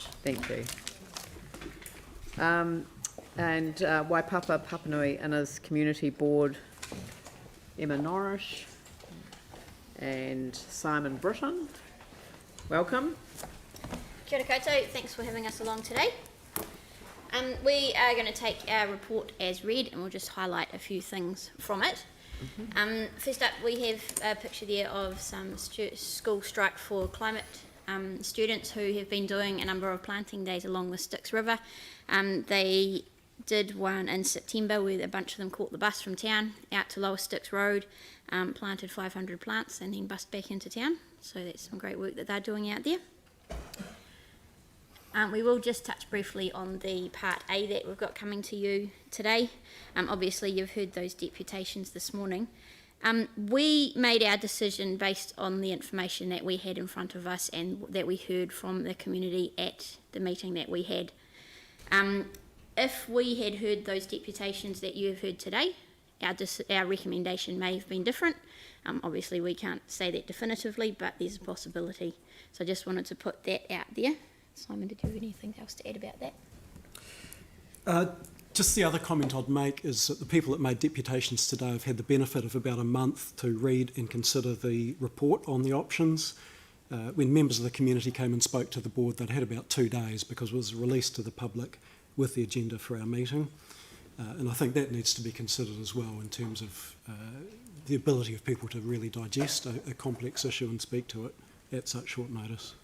much. Thank you. And Waipapa, Papanui-Innes Community Board, Emma Norrish and Simon Britton. Welcome. Kia ora koutou, thanks for having us along today. We are going to take our report as read and we'll just highlight a few things from it. First up, we have a picture there of some school strike for climate students who have been doing a number of planting days along the Styx River. They did one in September where a bunch of them caught the bus from town out to Lower Styx Road, planted 500 plants and then bussed back into town. So that's some great work that they're doing out there. We will just touch briefly on the Part A that we've got coming to you today. Obviously you've heard those deputations this morning. We made our decision based on the information that we had in front of us and that we heard from the community at the meeting that we had. If we had heard those deputations that you have heard today, our recommendation may have been different. Obviously we can't say that definitively, but there's a possibility. So I just wanted to put that out there. Simon, did you have anything else to add about that? Just the other comment I'd make is that the people that made deputations today have had the benefit of about a month to read and consider the report on the options. When members of the community came and spoke to the board, they'd had about 2 days because it was released to the public with the agenda for our meeting. And I think that needs to be considered as well in terms of the ability of people to really digest a complex issue and speak to it at such short notice.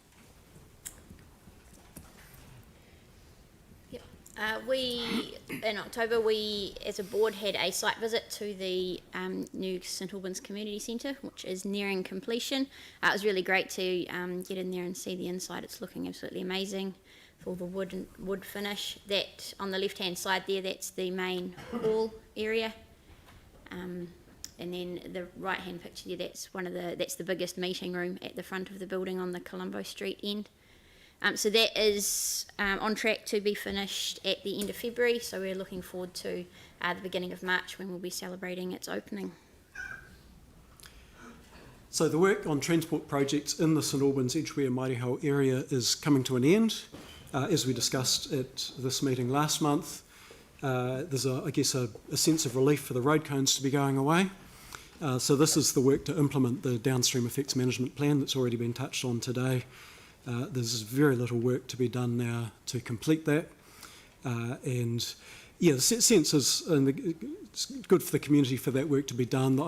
In October, we as a board had a site visit to the new St Albans Community Centre, which is nearing completion. It was really great to get in there and see the inside. It's looking absolutely amazing with all the wood finish. That on the left hand side there, that's the main hall area, and then the right hand picture there, that's the biggest meeting room at the front of the building on the Colombo Street end. So that is on track to be finished at the end of February, so we're looking forward to the beginning of March when we'll be celebrating its opening. So the work on transport projects in the St Albans Edgeware Mairehau area is coming to an end. As we discussed at this meeting last month, there's I guess a sense of relief for the road cones to be going away. So this is the work to implement the downstream effects management plan that's already been touched on today. There's very little work to be done now to complete that, and yeah, the sense is it's good for the community for that work to be done.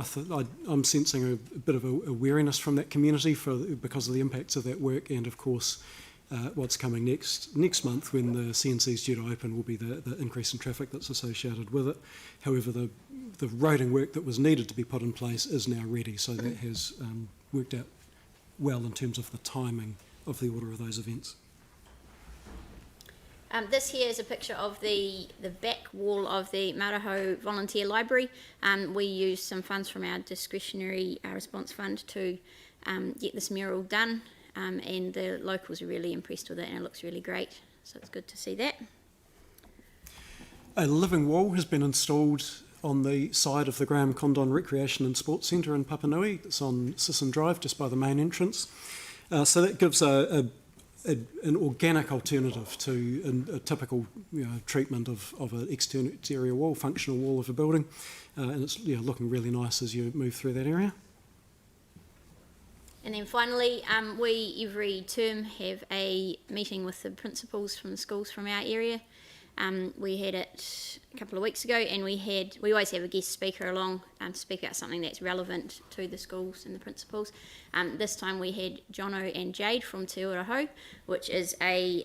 I'm sensing a bit of a wariness from that community because of the impacts of that work, and of course what's coming next month when the CNC is due to open will be the increase in traffic that's associated with it. However, the roading work that was needed to be put in place is now ready, so that has worked out well in terms of the timing of the order of those events. This here is a picture of the back wall of the Maraho Volunteer Library. We used some funds from our discretionary response fund to get this mural done, and the locals are really impressed with it and it looks really great, so it's good to see that. A living wall has been installed on the side of the Graham Condon Recreation and Sports Centre in Papanui. It's on Sisson Drive, just by the main entrance. So that gives an organic alternative to a typical treatment of an exterior wall, functional wall of a building, and it's looking really nice as you move through that area. And then finally, we every term have a meeting with the principals from the schools from our area. We had it a couple of weeks ago, and we always have a guest speaker along to speak about something that's relevant to the schools and the principals. This time we had Jono and Jade from Te Uraho, which is a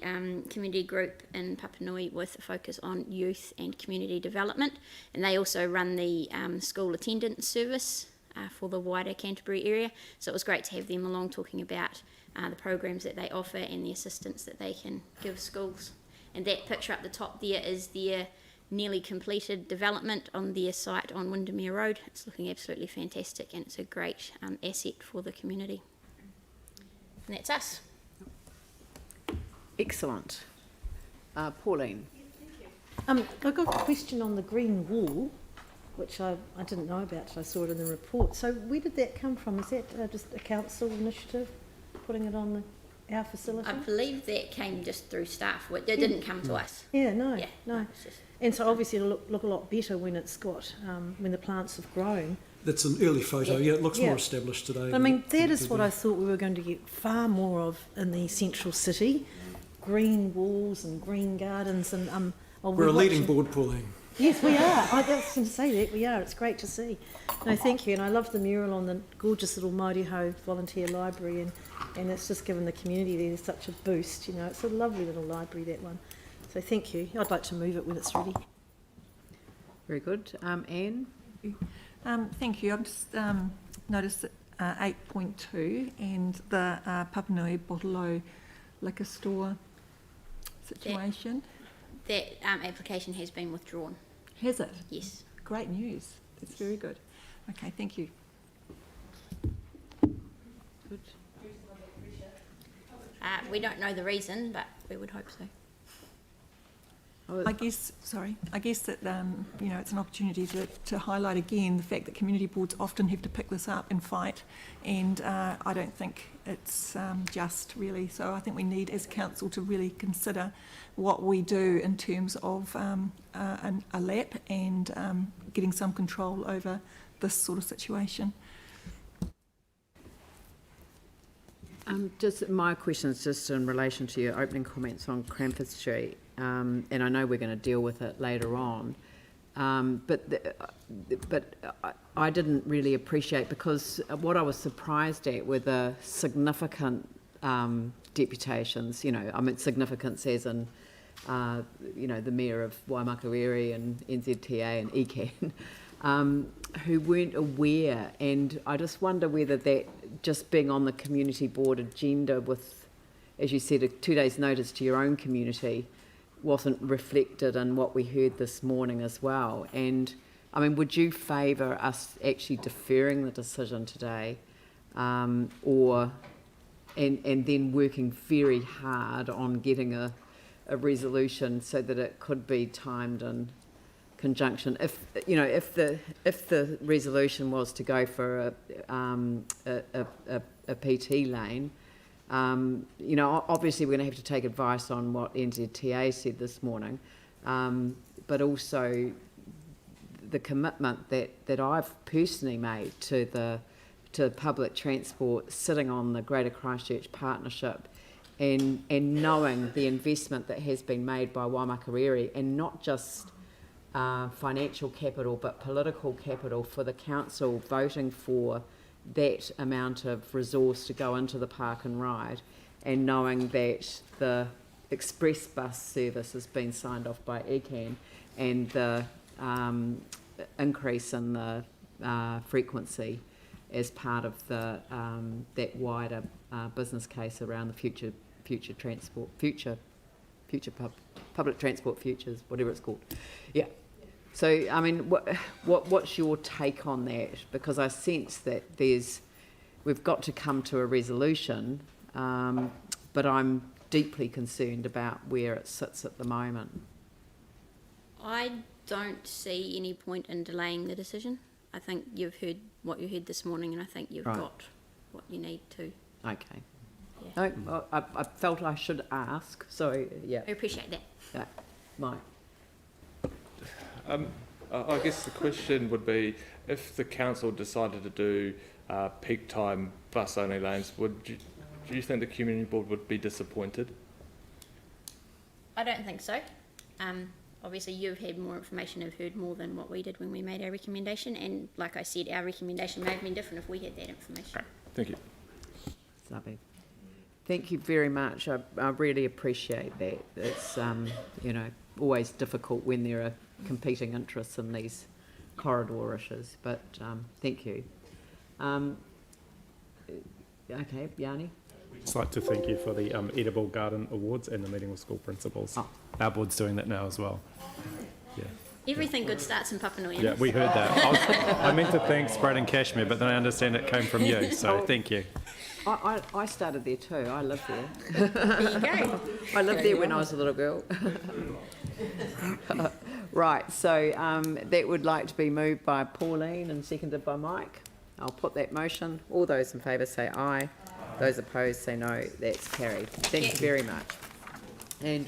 community group in Papanui with a focus on youth and community development, and they also run the school attendance service for the wider Canterbury area, so it was great to have them along talking about the programs that they offer and the assistance that they can give schools. And that picture up the top there is their nearly completed development on their site on Windermere Road. It's looking absolutely fantastic, and it's a great asset for the community. And that's us. Excellent. Pauline. I got a question on the green wall, which I didn't know about till I saw it in the report. So where did that come from? Is that just a council initiative, putting it on our facility? I believe that came just through staff. It didn't come to us. Yeah, no, Yeah, no. it's just- And so obviously it'll look a lot better when it's got, when the plants have grown. That's an early photo. Yeah, it looks Yeah. more established today. I mean, than that it is did what then. I thought we were going to get far more of in the central city. Green walls and green gardens and We're a leading board, Pauline. Yes, we are. I was going to say that. We are. It's great to see. No, thank you. And I love the mural on the gorgeous little Mauriho volunteer library, and it's just given the community there such a boost. You know, it's a lovely little library, that one. So thank you. I'd like to move it when it's ready. Very good. Anne? Thank you. I've just noticed that 8.2 and the Papanui-Innes liquor store situation. That application has been withdrawn. Has it? Yes. Great news. That's very good. Okay, thank you. Good. We don't know the reason, but we would hope so. I guess that, you know, it's an opportunity to highlight again the fact that community boards often have to pick this up and fight, and I don't think it's just really. So I think we need, as council, to really consider what we do in terms of a lap and getting some control over this sort of situation. Just my question is just in relation to your opening comments on Cranford Street, and I know we're going to deal with it later on, but I didn't really appreciate, because what I was surprised at were the significant deputations. You know, I mean significance as in, you know, the Mayor of Waimakariri and NZTA and ECAN, who weren't aware, and I just wonder whether that just being on the community board agenda with, as you said, 2 days notice to your own community wasn't reflected in what we heard this morning as well. And I mean, would you favour us actually deferring the decision today, or and then working very hard on getting a resolution so that it could be timed in conjunction? If you know, if the resolution was to go for a PT lane, you know, obviously we're going to have to take advice on what NZTA said this morning, but also the commitment that I've personally made to public transport, sitting on the Greater Christchurch Partnership, and knowing the investment that has been made by Waimakariri, and not just financial capital but political capital for the council voting for that amount of resource to go into the park and ride, and knowing that the express bus service has been signed off by ECAN, and the increase in the frequency as part of the that wider business case around the future public transport futures, whatever it's called. Yeah. So, I mean, what's your take on that? Because I sense that we've got to come to a resolution, but I'm deeply concerned about where it sits at the moment. I don't see any point in delaying the decision. I think you've heard what you heard this morning, and I think you've got what you need to. Okay. Yeah. No, I felt I should ask, so yeah. I appreciate that. Yeah. Mike. I guess the question would be, if the council decided to do peak time bus only lanes, do you think the community board would be disappointed? I don't think so. Obviously, you've had more information, have heard more than what we did when we made our recommendation, and like I said, our recommendation may have been different if we had that information. Thank you. Lovely. Thank you very much. I really appreciate that. It's you know, always difficult when there are competing interests in these corridor issues, but thank you. Okay, Yanni? We'd just like to thank you for the Edible Garden Awards and the meeting with school principals. Oh. Our board's doing that now as well. Yeah. Everything good starts in Papanui-Innes. Yeah, we heard that. I meant to thank Braden Cashmere, but then I understand it came from you, so thank you. I started there too. I lived there. There you go. I lived there when I was a little girl. Right, so that would like to be moved by Pauline and seconded by Mike. I'll put that motion. All those in favour say aye. Those opposed say no. That's carried. Thank you very much. And